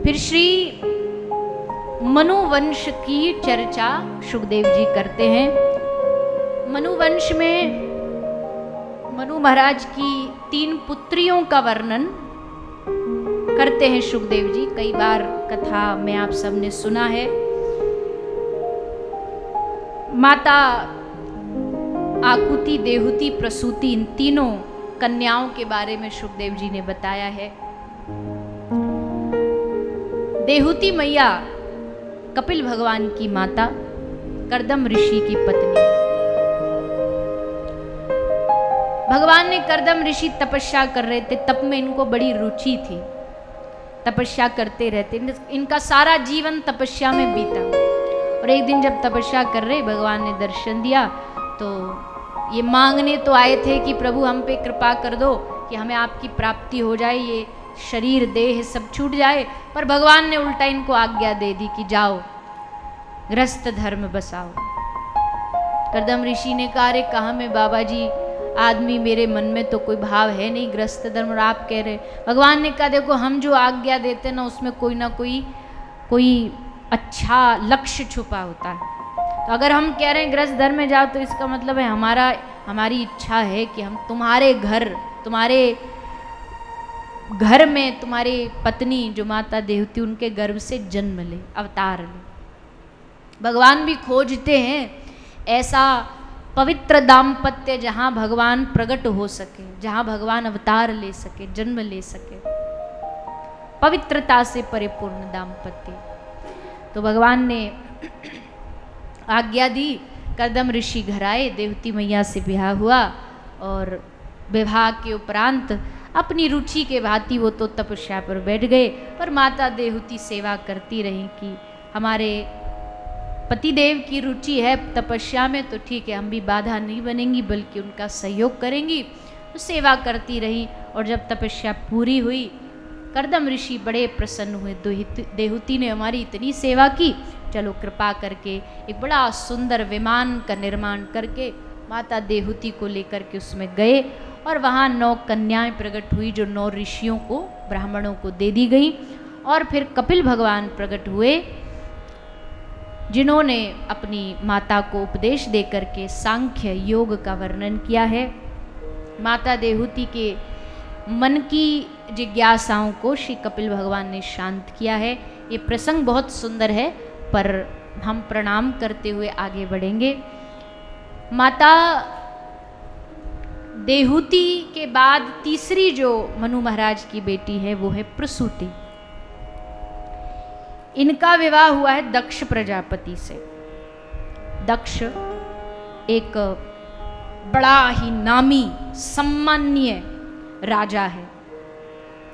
फिर श्री मनुवंश की चर्चा सुखदेव जी करते हैं। मनुवंश में मनु महाराज की 3 पुत्रियों का वर्णन करते हैं सुखदेव जी। कई बार कथा में आप सबने सुना है। माता आकुति, देहुति, प्रसूति, इन तीनों कन्याओं के बारे में सुखदेव जी ने बताया है। देहुति मैया कपिल भगवान की माता, कर्दम ऋषि की पत्नी। भगवान ने कर्दम ऋषि तपस्या कर रहे थे, तप में इनको बड़ी रुचि थी, तपस्या करते रहते, इनका सारा जीवन तपस्या में बीता। और एक दिन जब तपस्या कर रहे, भगवान ने दर्शन दिया तो ये मांगने तो आए थे कि प्रभु हम पे कृपा कर दो कि हमें आपकी प्राप्ति हो जाए, ये शरीर देह सब छूट जाए। पर भगवान ने उल्टा इनको आज्ञा दे दी कि जाओ गृहस्थ धर्म बसाओ। कर्दम ऋषि ने कहा, अरे कहाँ में बाबा जी, आदमी मेरे मन में तो कोई भाव है नहीं गृहस्थ धर्म, और आप कह रहे। भगवान ने कहा, देखो हम जो आज्ञा देते ना उसमें कोई ना कोई अच्छा लक्ष्य छुपा होता है। तो अगर हम कह रहे हैं गृहस्थ धर्म में जाओ तो इसका मतलब है हमारी इच्छा है कि हम तुम्हारे घर में तुम्हारी पत्नी जो माता देवती उनके गर्भ से जन्म ले, अवतार ले। भगवान भी खोजते हैं ऐसा पवित्र दाम्पत्य जहाँ भगवान प्रकट हो सके, जहाँ भगवान अवतार ले सके, जन्म ले सके, पवित्रता से परिपूर्ण दाम्पत्य। तो भगवान ने आज्ञा दी, कर्दम ऋषि घर आए, देवती मैया से ब्याह हुआ। और विवाह के उपरांत अपनी रुचि के भांति वो तो तपस्या पर बैठ गए, पर माता देहुति सेवा करती रही कि हमारे पतिदेव की रुचि है तपस्या में, तो ठीक है, हम भी बाधा नहीं बनेंगी बल्कि उनका सहयोग करेंगी। तो सेवा करती रही। और जब तपस्या पूरी हुई, कर्दम ऋषि बड़े प्रसन्न हुए, देहुति ने हमारी इतनी सेवा की, चलो कृपा करके एक बड़ा सुंदर विमान का निर्माण करके माता देहुति को लेकर के उसमें गए। और वहाँ 9 कन्याएं प्रकट हुई जो 9 ऋषियों को, ब्राह्मणों को दे दी गई। और फिर कपिल भगवान प्रकट हुए जिन्होंने अपनी माता को उपदेश देकर के सांख्य योग का वर्णन किया है। माता देहुति के मन की जिज्ञासाओं को श्री कपिल भगवान ने शांत किया है। ये प्रसंग बहुत सुंदर है, पर हम प्रणाम करते हुए आगे बढ़ेंगे। माता देहुति के बाद तीसरी जो मनु महाराज की बेटी है वो है प्रसूति। इनका विवाह हुआ है दक्ष प्रजापति से। दक्ष एक बड़ा ही नामी सम्माननीय राजा है।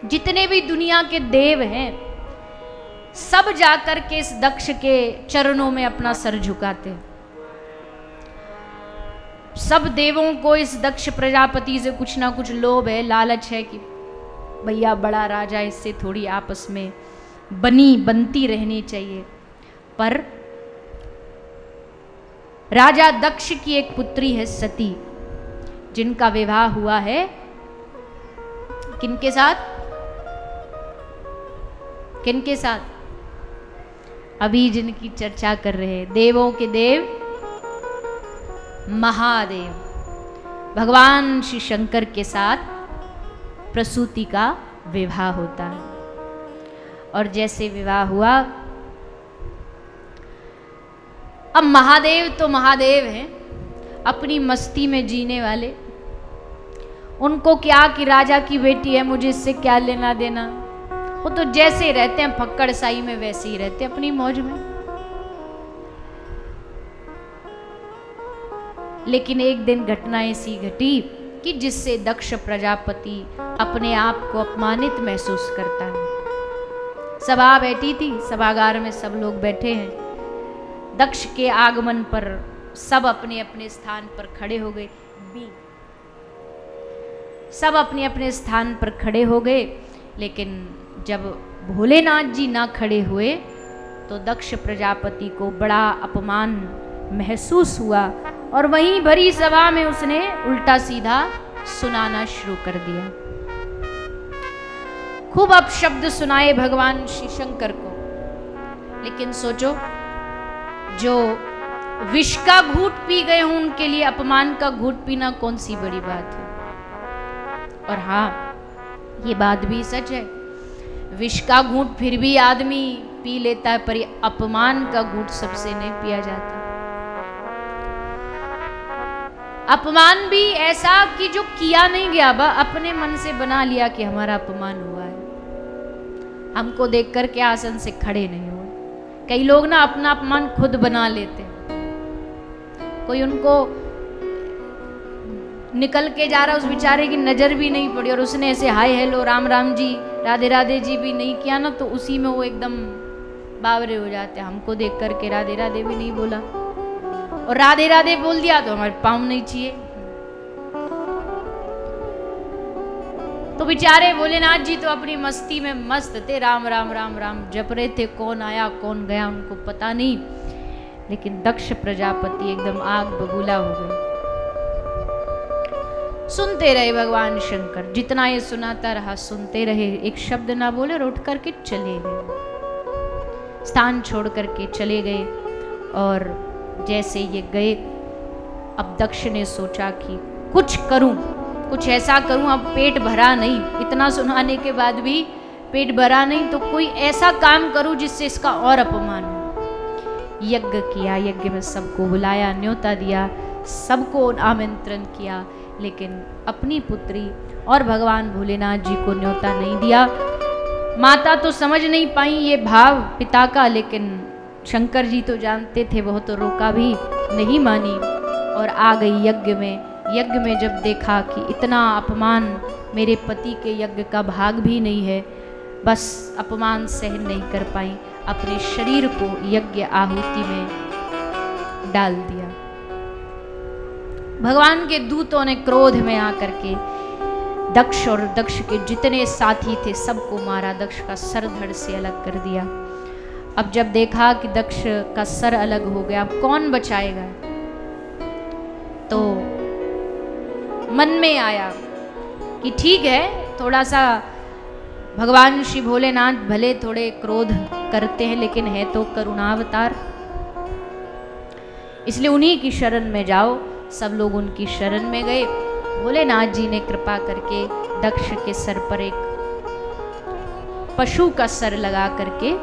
जितने भी दुनिया के देव हैं सब जाकर के इस दक्ष के चरणों में अपना सर झुकाते हैं। सब देवों को इस दक्ष प्रजापति से कुछ ना कुछ लोभ है, लालच है कि भैया बड़ा राजा, इससे थोड़ी आपस में बनती रहनी चाहिए। पर राजा दक्ष की एक पुत्री है सती, जिनका विवाह हुआ है किनके साथ? किनके साथ? अभी जिनकी चर्चा कर रहे हैं, देवों के देव महादेव भगवान श्री शंकर के साथ प्रसूति का विवाह होता है। और जैसे विवाह हुआ, अब महादेव तो महादेव हैं, अपनी मस्ती में जीने वाले। उनको क्या कि राजा की बेटी है, मुझे इससे क्या लेना देना। वो तो जैसे रहते हैं फक्कड़ साई में वैसे ही रहते हैं अपनी मौज में। लेकिन एक दिन घटना ऐसी घटी कि जिससे दक्ष प्रजापति अपने आप को अपमानित महसूस करता है। सभा बैठी थी, सभागार में सब लोग बैठे हैं। दक्ष के आगमन पर सब अपने अपने स्थान पर खड़े हो गए। सब अपने अपने स्थान पर खड़े हो गए। लेकिन जब भोलेनाथ जी ना खड़े हुए तो दक्ष प्रजापति को बड़ा अपमान महसूस हुआ और वहीं भरी सभा में उसने उल्टा सीधा सुनाना शुरू कर दिया। खूब अपशब्द सुनाए भगवान श्री शंकर को। लेकिन सोचो, जो विष का घूंट पी गए हों उनके लिए अपमान का घूंट पीना कौन सी बड़ी बात है। और हाँ, ये बात भी सच है, विष का घूंट फिर भी आदमी पी लेता है, पर अपमान का घूंट सबसे नहीं पिया जाता। अपमान भी ऐसा कि जो किया नहीं गया, अपने मन से बना लिया कि हमारा अपमान हुआ है, हमको देख कर के आसन से खड़े नहीं हुए। कई लोग ना अपना अपमान खुद बना लेते हैं। कोई उनको निकल के जा रहा, उस बेचारे की नजर भी नहीं पड़ी और उसने ऐसे हाय हेलो राम राम जी राधे राधे जी भी नहीं किया ना, तो उसी में वो एकदम बावरे हो जाते हैं। हमको देख करके राधे राधे भी नहीं बोला, और राधे राधे बोल दिया तो हमारे पाँव नहीं चाहिए। तो बेचारे भोलेनाथ जी तो अपनी मस्ती में मस्त थे, राम राम राम राम जप रहे थे। कौन आया कौन गया उनको पता नहीं। लेकिन दक्ष प्रजापति एकदम आग बबूला हो गए। सुनते रहे भगवान शंकर, जितना ये सुनाता रहा सुनते रहे, एक शब्द ना बोले और उठ करके चले गए, स्थान छोड़ करके चले गए। और जैसे ये गए, अब दक्ष ने सोचा कि कुछ करूं, कुछ ऐसा करूं। अब पेट भरा नहीं, इतना सुनाने के बाद भी पेट भरा नहीं, तो कोई ऐसा काम करूं जिससे इसका और अपमान हो। यज्ञ किया, यज्ञ में सबको बुलाया, न्योता दिया, सबको आमंत्रण किया, लेकिन अपनी पुत्री और भगवान भोलेनाथ जी को न्योता नहीं दिया। माता तो समझ नहीं पाई ये भाव पिता का, लेकिन शंकर जी तो जानते थे, वो तो रोका भी नहीं मानी और आ गई यज्ञ में। यज्ञ में जब देखा कि इतना अपमान मेरे पति के यज्ञ का भाग भी नहीं है, बस अपमान सहन नहीं कर पाई, अपने शरीर को यज्ञ आहुति में डाल दिया। भगवान के दूतों ने क्रोध में आकर के दक्ष और दक्ष के जितने साथी थे सबको मारा, दक्ष का सर धड़ से अलग कर दिया। अब जब देखा कि दक्ष का सर अलग हो गया, अब कौन बचाएगा, तो मन में आया कि ठीक है, थोड़ा सा भगवान श्री भोलेनाथ भले थोड़े क्रोध करते हैं, लेकिन है तो करुणावतार, इसलिए उन्हीं की शरण में जाओ। सब लोग उनकी शरण में गए। भोलेनाथ जी ने कृपा करके दक्ष के सर पर एक पशु का सर लगा करके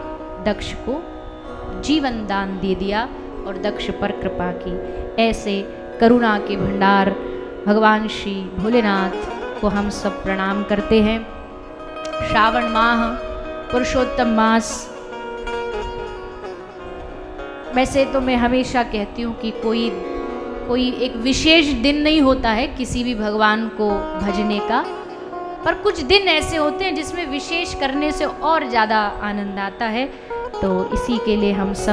दक्ष को जीवन दान दे दिया और दक्ष पर कृपा की। ऐसे करुणा के भंडार भगवान श्री भोलेनाथ को हम सब प्रणाम करते हैं। श्रावण माह, पुरुषोत्तम मास, वैसे तो मैं हमेशा कहती हूँ कि कोई एक विशेष दिन नहीं होता है किसी भी भगवान को भजने का, पर कुछ दिन ऐसे होते हैं जिसमें विशेष करने से और ज़्यादा आनंद आता है। तो इसी के लिए हम सब